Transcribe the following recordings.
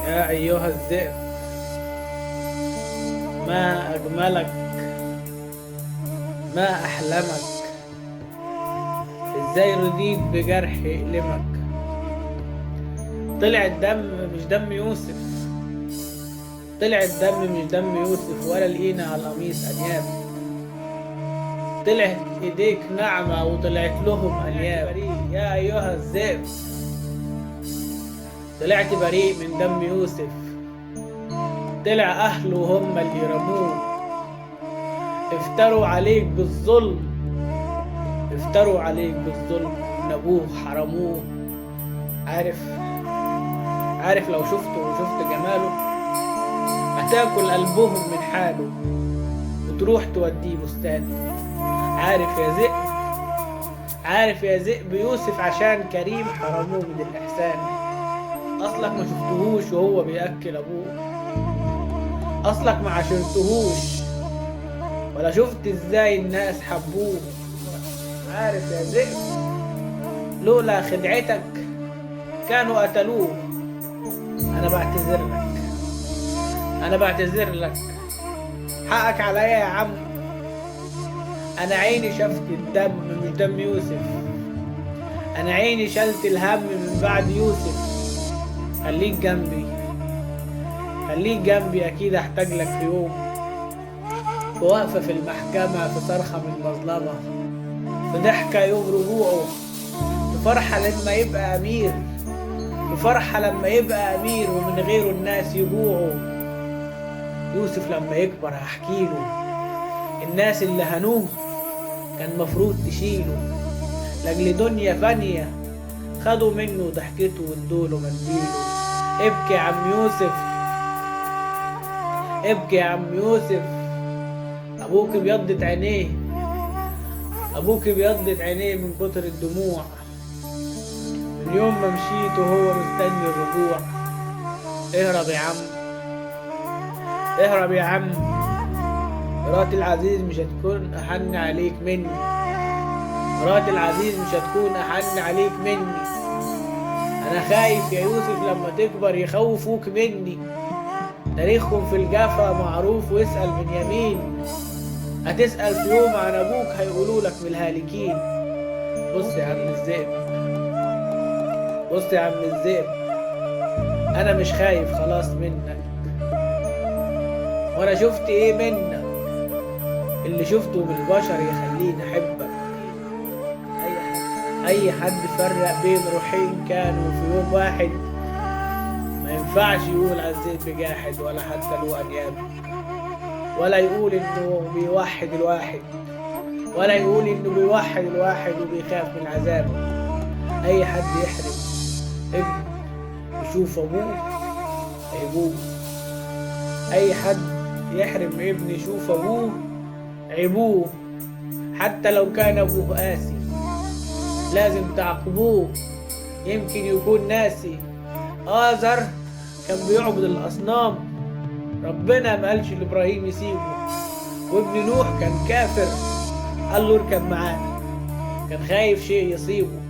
يا أيها الذئب، ما أجملك، ما أحلمك، إزاي رضيت بجرح يألمك. طلع الدم مش دم يوسف، طلع الدم مش دم يوسف، ولا لقينا على القميص أنياب. طلعت إيديك ناعمة وطلعت لهم أنياب. يا أيها الذئب، طلعت بريء من دم يوسف، طلع أهله هم اللي رموه. افتروا عليك بالظلم، افتروا عليك بالظلم، إن أبوه حرموه. عارف عارف لو شفته وشفت جماله، هتاكل قلبهم من حاله وتروح توديه بستان. عارف يا ذئب، عارف يا ذئب، يوسف عشان كريم حرموه من الإحسان. أصلك ما شفتهوش وهو بيأكل أبوه، أصلك ما عاشرتهوش ولا شفت إزاي الناس حبوه. عارف يا ذئب، لولا خدعتك كانوا قتلوه. أنا بعتذر لك، أنا بعتذر لك، حقك عليا يا عم. أنا عيني شفت الدم مش دم يوسف، أنا عيني شلت الهم من بعد يوسف. خليك جنبي، خليك جنبي، أكيد أحتاج لك في يوم. في وقفة في المحكمة، في صرخة من مظلمة، في ضحكة يوم رجوعه، في فرحة لما يبقى أمير، في فرحة لما يبقى أمير ومن غيره الناس يجوعوا. يوسف لما يكبر هحكيله، الناس اللي هنوه كان مفروض تشيله. لأجل دنيا فانية خدوا منه ضحكته وادوله منديله. ابكي يا عم يوسف، ابكي يا عم يوسف، أبوك بيضت عينيه، أبوك بيضت عينيه من كتر الدموع. من يوم ما مشيت وهو مستني الرجوع. اهرب يا عم، اهرب يا عم، مرات العزيز مش هتكون أحن عليك مني، مرات العزيز مش هتكون أحن عليك مني. أنا خايف يا يوسف لما تكبر يخوفوك مني. تاريخهم في الجافة معروف، واسأل من يمين. هتسأل في يوم عن أبوك هيقولوا لك من الهالكين. بص يا عم الذئب، بص يا عم الذئب، أنا مش خايف خلاص منك، وأنا شفت إيه منك. اللي شفته من البشر يخليني أحبك. أي حد فرق بين روحين كانوا في يوم واحد، ما ينفعش يقول على الذئب جاحد، ولا حتى له أنياب، ولا يقول إنه بيوحد الواحد، ولا يقول إنه بيوحد الواحد وبيخاف من العذاب. أي حد يحرم ابن يشوف أبوه عيبوه، أي حد يحرم ابن يشوف أبوه عيبوه. حتى لو كان أبوه قاسي لازم تعاقبوه، يمكن يكون ناسي. آزر كان بيعبد الأصنام، ربنا ما قالش لإبراهيم يسيبه. وابن نوح كان كافر، قال له اركب معانا، كان خايف شيء يصيبه.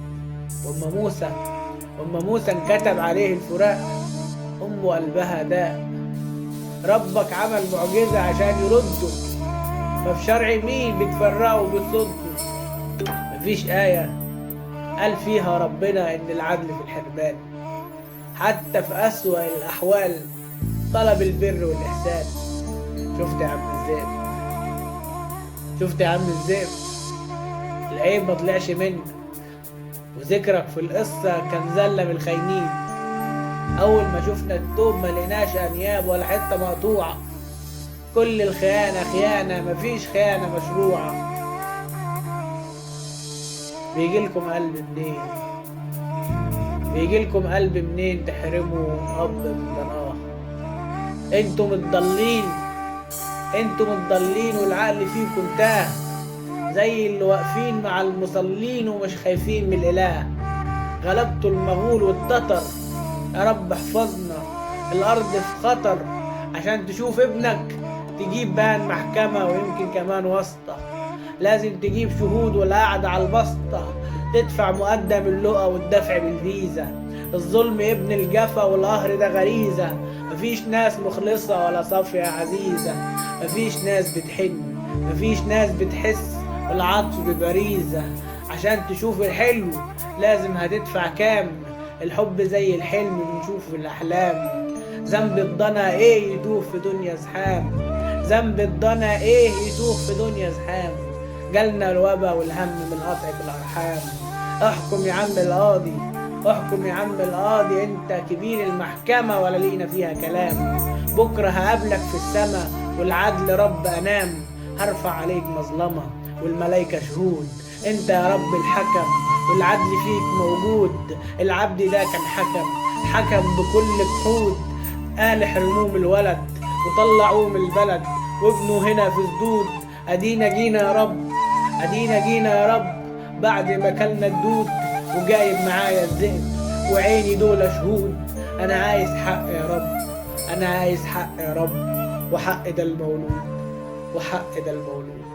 وأما موسى انكتب عليه الفراق، أمه قلبها داء. ربك عمل معجزة عشان يرده، ففي شرع مين بتفرقوا وبتصدوا؟ مفيش آية قال فيها ربنا إن العدل في الحرمان. حتى في أسوأ الأحوال طلب البر والإحسان. شفت يا عم الذئب، شفت يا عم الذئب، العيب ما طلعش منك، وذكرك في القصة كان زلة من الخاينين. أول ما شفنا التوب ما لقيناش أنياب ولا حتة مقطوعة. كل الخيانة خيانة، مفيش خيانة مشروعة. بيجيلكم قلب منين، بيجيلكم قلب منين تحرموا أب من ضناه؟ انتم متضلين، انتم متضلين والعقل فيكم تاه، زي اللي واقفين مع المصلين ومش خايفين من الإله. غلبتوا المغول والتتر، يا رب احفظنا، الأرض في خطر. عشان تشوف ابنك تجيب بان محكمة ويمكن كمان واسطة، لازم تجيب شهود والقعدة على البسطة، تدفع مقدم اللقا والدفع بالفيزا. الظلم ابن الجفا والقهر ده غريزة. مفيش ناس مخلصة ولا صافية عزيزة، مفيش ناس بتحن، مفيش ناس بتحس العطف ببريزة. عشان تشوف الحلو لازم هتدفع كام، الحب زي الحلم بنشوفه في الأحلام. ذنب الضنا ايه يتوه في دنيا زحام، ذنب الضنا ايه يتوه في دنيا زحام. جالنا الوبا والهم من قطع الأرحام. احكم يا عم القاضي، احكم يا عم القاضي، انت كبير المحكمة ولا لينا فيها كلام. بكرة هقابلك في السما والعدل رب أنام، هرفع عليك مظلمة والملايكة شهود. انت يا رب الحكم والعدل فيك موجود. العبد ده كان حكم بكل جحود. قال حرموه الولد وطلعوه من البلد، وابنه هنا في سدود. ادينا جينا يا رب، ادينا جينا يا رب، بعد ما كلنا الدود. وجايب معايا الذئب وعيني دول شهود. انا عايز حق يا رب، انا عايز حق يا رب، وحق ده المولود، وحق ده المولود.